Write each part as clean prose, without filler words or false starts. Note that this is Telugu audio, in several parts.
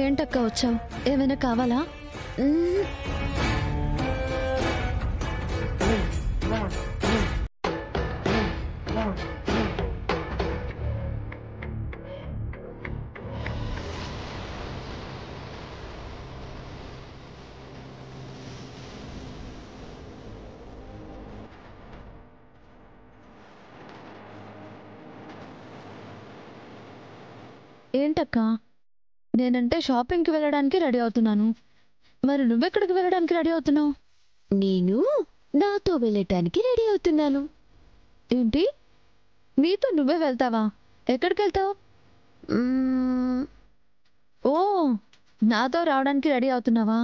ఏంటక్క వచ్చావు? ఏమైనా కావాలా? ఏంటక్క? నేనంటే షాపింగ్కి వెళ్ళడానికి రెడీ అవుతున్నాను. మరి నువ్వెక్కడికి వెళ్ళడానికి రెడీ అవుతున్నావు? నేను నాతో వెళ్ళటానికి రెడీ అవుతున్నాను. ఏంటి? నీతో నువ్వే వెళ్తావా? ఎక్కడికి వెళ్తావు? ఓ, నాతో రావడానికి రెడీ అవుతున్నావా?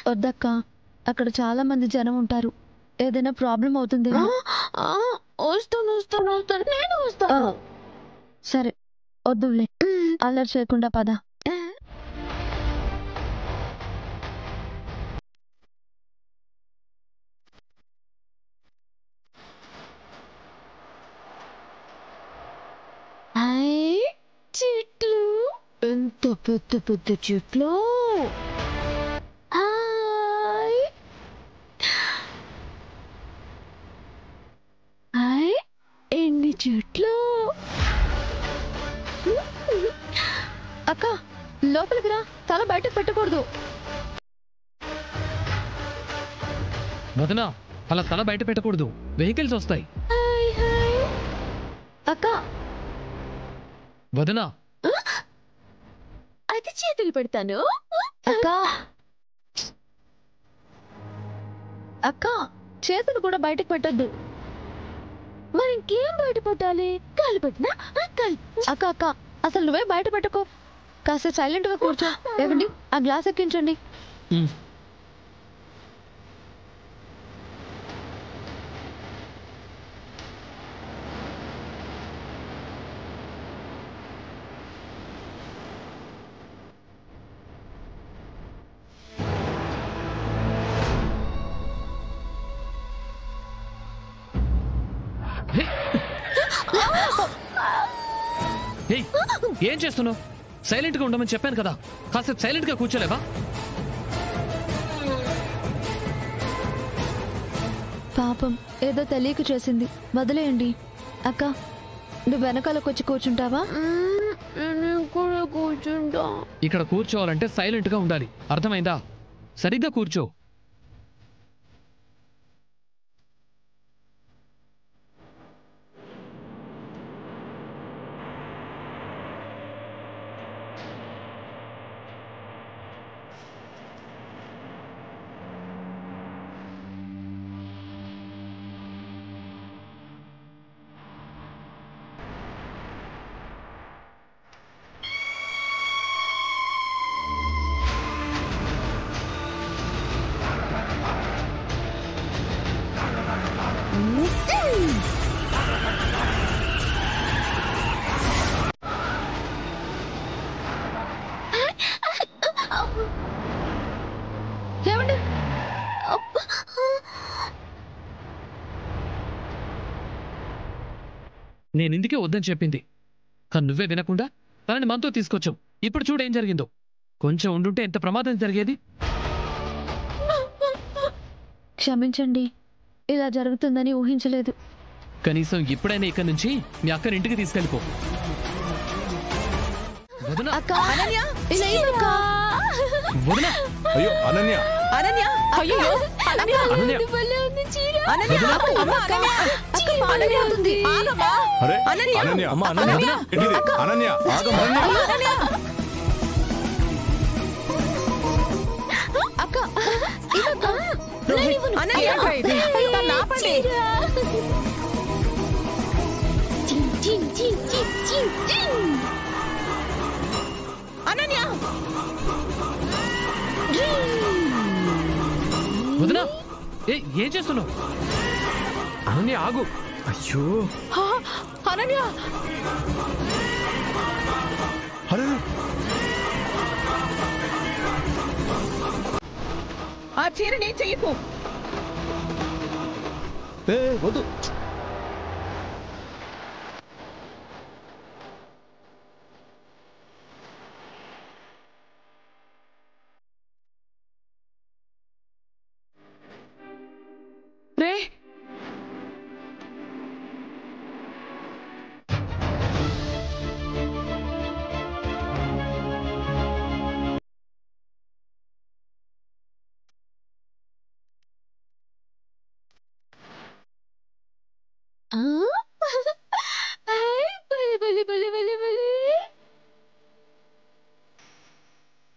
వద్దక్క, అక్కడ చాలా మంది జనం ఉంటారు. ఏదైనా ప్రాబ్లం అవుతుంది. వస్తాను, నేను వస్తాను. సరే, వద్దులే, అల్లరి చేయకుండా పద. చెట్లు, ఎంత పెద్ద పెద్ద చెట్లు. ఎన్ని చెట్లు. అక్క, లోపలికి రా, తల బయటకు పెట్టకూడదు. వదనా, అలా తల బయట పెట్టకూడదు, వెహికల్స్ వస్తాయి. అక్క, వదనా. అయితే చేతులు పెడతాను. అక్క, అక్క, చేతులు కూడా బయటకు పెట్టద్దు. మరి ఇంకేం బయట పెట్టాలి? కాలు పెట్టినా? అక్క అక్క, అసలు నువ్వే బయట పెట్టుకో. కాస్త సైలెంట్ గా కూర్చో. ఏమండి, ఆ గ్లాస్ ఎక్కించండి. ఏం చేస్తున్నావు? సైలెంట్ గా ఉండమని చెప్పాను కదా, కాసేపు సైలెంట్ గా కూర్చోలేవా? పాపం, ఏదో తెలియక చేసింది, వదిలేయండి. అక్క, నువ్వు వెనకాలకు వచ్చి కూర్చుంటావా? కూర్చుంటా. ఇక్కడ కూర్చోవాలంటే సైలెంట్ గా ఉండాలి, అర్థమైందా? సరిగ్గా కూర్చో. ఏమండి? నేను ఇందుకే వద్దని చెప్పింది, కానీ నువ్వే వినకుండా తనని మనతో తీసుకొచ్చావు. ఇప్పుడు చూడేం జరిగిందో. కొంచెం ఉండుంటే ఎంత ప్రమాదం జరిగేది. క్షమించండి, ఇలా జరుగుతుందని ఊహించలేదు. కనీసం ఇప్పుడైనా ఇక్కడి నుంచి మీ అక్కని ఇంటికి తీసుకెళ్ళిపో. వదనా. అక్క, అనన్య, ఇలా ఇవ్వక్క. వదనా. అయ్యో అనన్య, అనన్య, అయ్యో అనన్య, అనన్య. భలే ఉంది చీర. వదనా. అమ్మ అనన్య, అక్క, పాడనే అవుతుంది. ఆగమ్మా. అరే అనన్య. అనన్య, అమ్మ అనన్య, అనన్య. ఏంటిది? అనన్య, ఆగమ్మ. అనన్య. అక్క, ఇవ్వక్క. అనన్య, తను ఆపండి. అనన్య, వదనా. ఏం చేస్తున్నావు? అనన్య, ఆగు. అయ్యో, అనన్య. అరే ఆ చీరని చెయ్యకు. వద్దు.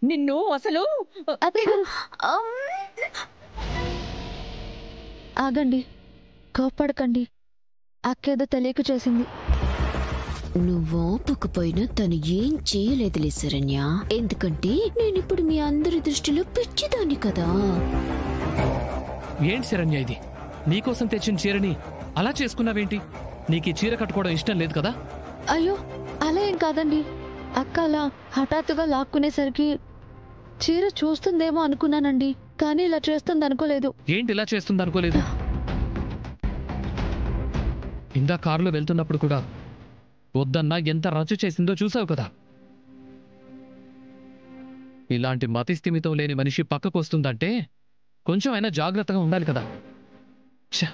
నిన్ను అసలు అత్తయ్య గారు ఆగండి, కోప్పడకండి. అక్కేదో తెలియక చేసింది. నువ్వు ఆపకపోయినా తను ఏం చేయలేదులే శరణ్య. ఎందుకంటే నేనిప్పుడు మీ అందరి దృష్టిలో పిచ్చిదాన్ని కదా. ఏంటి శరణ్య ఇది? నీకోసం తెచ్చిన చీరని అలా చేసుకున్నావేంటి? నీకు ఈ చీర కట్టుకోవడం ఇష్టం లేదు కదా? అయ్యో, అలా ఏం కాదండి. అక్క అలా హఠాత్తుగా లాక్కునేసరికి చీర చూస్తుందేమో అనుకున్నానండి, కానీ ఇలా చేస్తుంది అనుకోలేదు. ఏంటి ఇలా చేస్తుంది అనుకోలేదు? ఇందా కారులో వెళ్తున్నప్పుడు కూడా వద్దన్నా ఎంత రచ్చు చేసిందో చూసావు కదా. ఇలాంటి మతిస్థిమితం లేని మనిషి పక్కకు వస్తుందంటే కొంచెం అయినా జాగ్రత్తగా ఉండాలి కదా. ఛ!